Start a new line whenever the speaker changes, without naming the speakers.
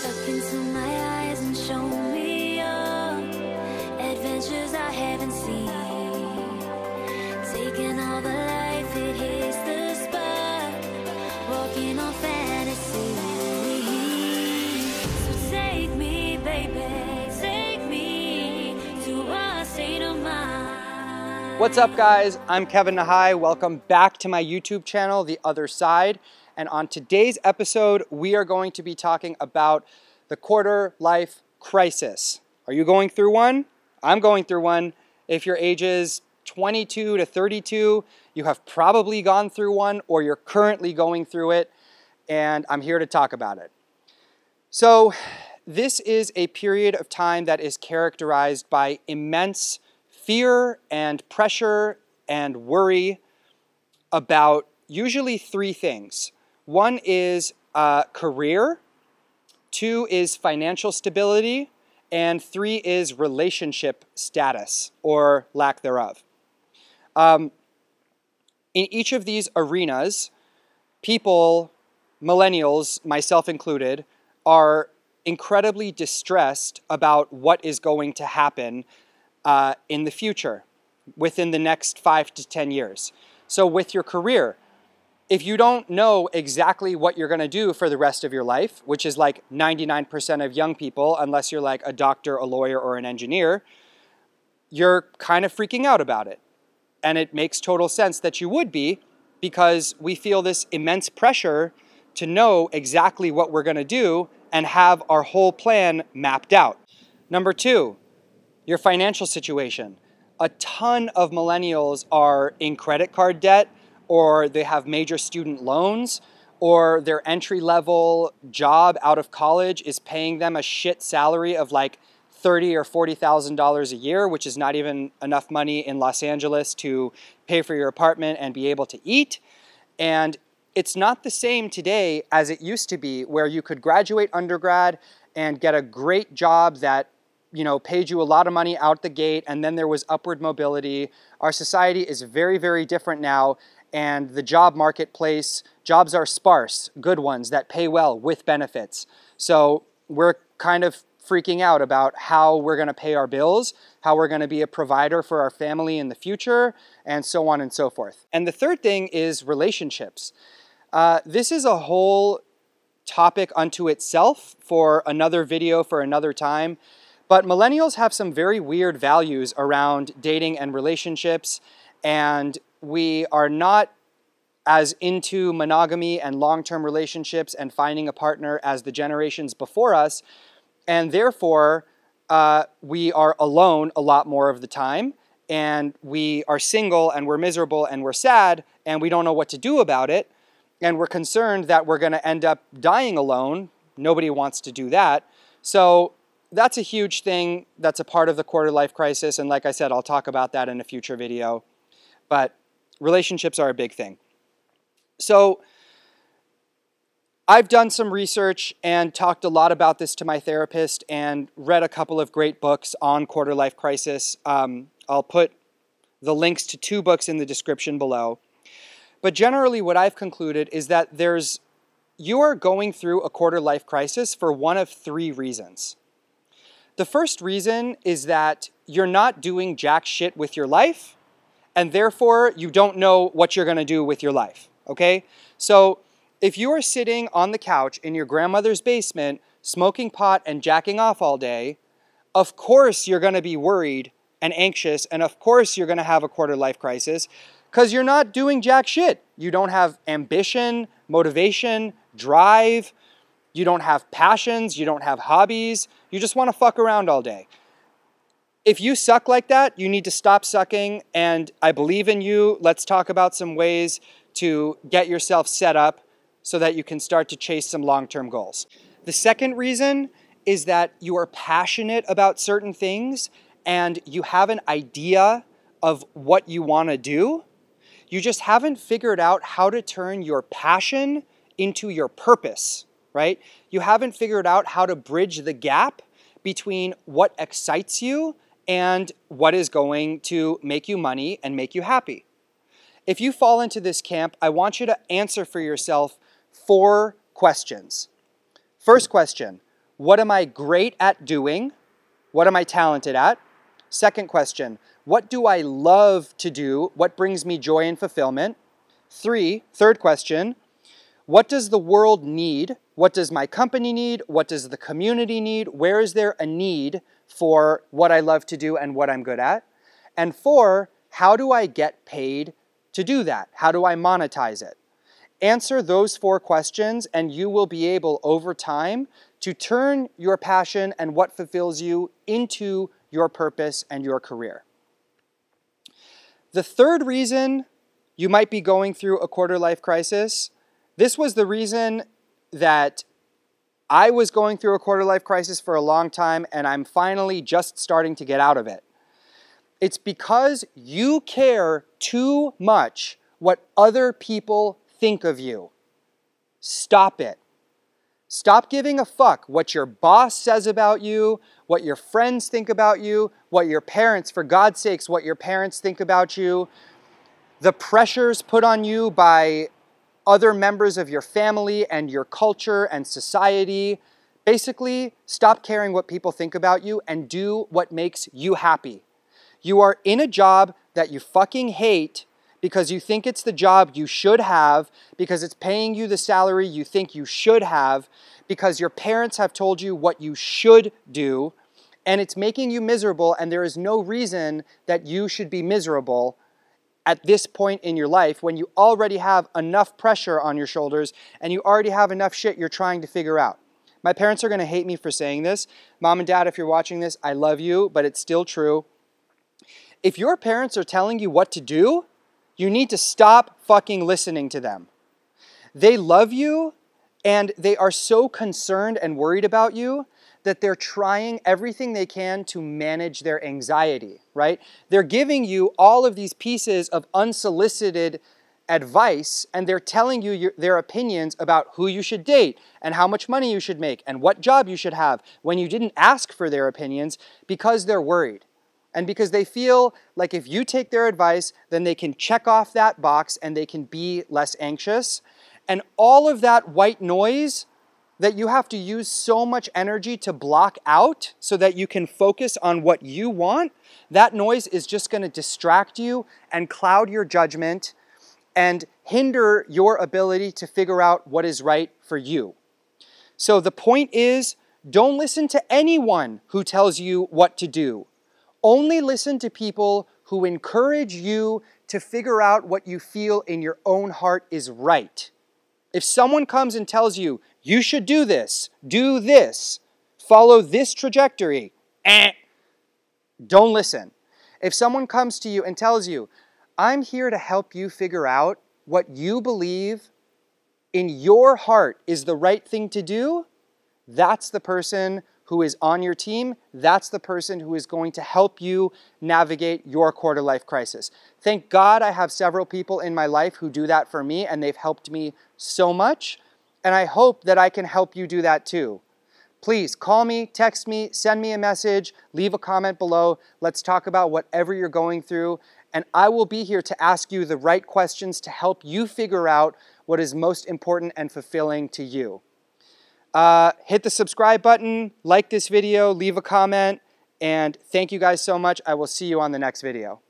Look into my eyes and show me adventures I haven't seen. Taking all the life, it hits the spot. Walking on fantasy. So take me, baby, take me to a state of mind.
What's up, guys? I'm Kevin Nahai. Welcome back to my YouTube channel, The Other Side. And on today's episode, we are going to be talking about the quarter life crisis. Are you going through one? I'm going through one. If your age is 22 to 32, you have probably gone through one or you're currently going through it, and I'm here to talk about it. So this is a period of time that is characterized by immense fear and pressure and worry about usually three things. One is career, two is financial stability, and three is relationship status or lack thereof. In each of these arenas, people, millennials, myself included, are incredibly distressed about what is going to happen in the future, within the next 5 to 10 years. So with your career, if you don't know exactly what you're going to do for the rest of your life, which is like 99% of young people, unless you're like a doctor, a lawyer, or an engineer, you're kind of freaking out about it. And it makes total sense that you would be, because we feel this immense pressure to know exactly what we're going to do and have our whole plan mapped out. Number two, your financial situation. A ton of millennials are in credit card debt, or they have major student loans, or their entry-level job out of college is paying them a shit salary of like $30,000 or $40,000 a year, which is not even enough money in Los Angeles to pay for your apartment and be able to eat. And it's not the same today as it used to be, where you could graduate undergrad and get a great job that, you know, paid you a lot of money out the gate, and then there was upward mobility. Our society is very, very different now, and the job marketplace, jobs are sparse, good ones that pay well with benefits. So we're kind of freaking out about how we're going to pay our bills, how we're going to be a provider for our family in the future, and so on and so forth. And the third thing is relationships. This is a whole topic unto itself for another video for another time. But millennials have some very weird values around dating and relationships, and we are not as into monogamy and long-term relationships and finding a partner as the generations before us, and therefore we are alone a lot more of the time, and we are single and we're miserable and we're sad and we don't know what to do about it, and we're concerned that we're going to end up dying alone. Nobody wants to do that. So that's a huge thing that's a part of the quarter life crisis, and like I said, I'll talk about that in a future video. But relationships are a big thing. So I've done some research and talked a lot about this to my therapist and read a couple of great books on quarter life crisis. I'll put the links to 2 books in the description below. But generally what I've concluded is that you are going through a quarter life crisis for one of 3 reasons. The first reason is that you're not doing jack shit with your life, and therefore you don't know what you're going to do with your life, okay? So if you are sitting on the couch in your grandmother's basement, smoking pot and jacking off all day, of course you're going to be worried and anxious, and of course you're going to have a quarter life crisis, because you're not doing jack shit. You don't have ambition, motivation, drive. You don't have passions, you don't have hobbies, you just want to fuck around all day. If you suck like that, you need to stop sucking, and I believe in you. Let's talk about some ways to get yourself set up so that you can start to chase some long-term goals. The second reason is that you are passionate about certain things and you have an idea of what you want to do. You just haven't figured out how to turn your passion into your purpose. Right? You haven't figured out how to bridge the gap between what excites you and what is going to make you money and make you happy. If you fall into this camp, I want you to answer for yourself 4 questions. First question, What am I great at doing? What am I talented at? Second question, what do I love to do? What brings me joy and fulfillment? Third question, what does the world need? What does my company need? What does the community need? Where is there a need for what I love to do and what I'm good at? And 4, how do I get paid to do that? How do I monetize it? Answer those 4 questions and you will be able over time to turn your passion and what fulfills you into your purpose and your career. The third reason you might be going through a quarter-life crisis, this was the reason that I was going through a quarter-life crisis for a long time and I'm finally just starting to get out of it. It's because you care too much what other people think of you. Stop it. Stop giving a fuck what your boss says about you, what your friends think about you, what your parents, for God's sakes, what your parents think about you, the pressures put on you by other members of your family and your culture and society. Basically, stop caring what people think about you and do what makes you happy. You are in a job that you fucking hate because you think it's the job you should have, because it's paying you the salary you think you should have, because your parents have told you what you should do, and it's making you miserable, and there is no reason that you should be miserable at this point in your life when you already have enough pressure on your shoulders and you already have enough shit you're trying to figure out. My parents are going to hate me for saying this. Mom and Dad, if you're watching this, I love you, but it's still true. If your parents are telling you what to do, you need to stop fucking listening to them. They love you and they are so concerned and worried about you that they're trying everything they can to manage their anxiety, right? They're giving you all of these pieces of unsolicited advice and they're telling you their opinions about who you should date and how much money you should make and what job you should have when you didn't ask for their opinions because they're worried. And because they feel like if you take their advice, then they can check off that box and they can be less anxious. And all of that white noise that you have to use so much energy to block out so that you can focus on what you want, that noise is just going to distract you and cloud your judgment and hinder your ability to figure out what is right for you. So the point is, don't listen to anyone who tells you what to do. Only listen to people who encourage you to figure out what you feel in your own heart is right. If someone comes and tells you, you should do this, follow this trajectory, don't listen. If someone comes to you and tells you, I'm here to help you figure out what you believe in your heart is the right thing to do, that's the person who is on your team. That's the person who is going to help you navigate your quarter-life crisis. Thank God I have several people in my life who do that for me, and they've helped me so much. And I hope that I can help you do that too. Please call me, text me, send me a message, leave a comment below. Let's talk about whatever you're going through. And I will be here to ask you the right questions to help you figure out what is most important and fulfilling to you. Hit the subscribe button, like this video, leave a comment, and thank you guys so much. I will see you on the next video.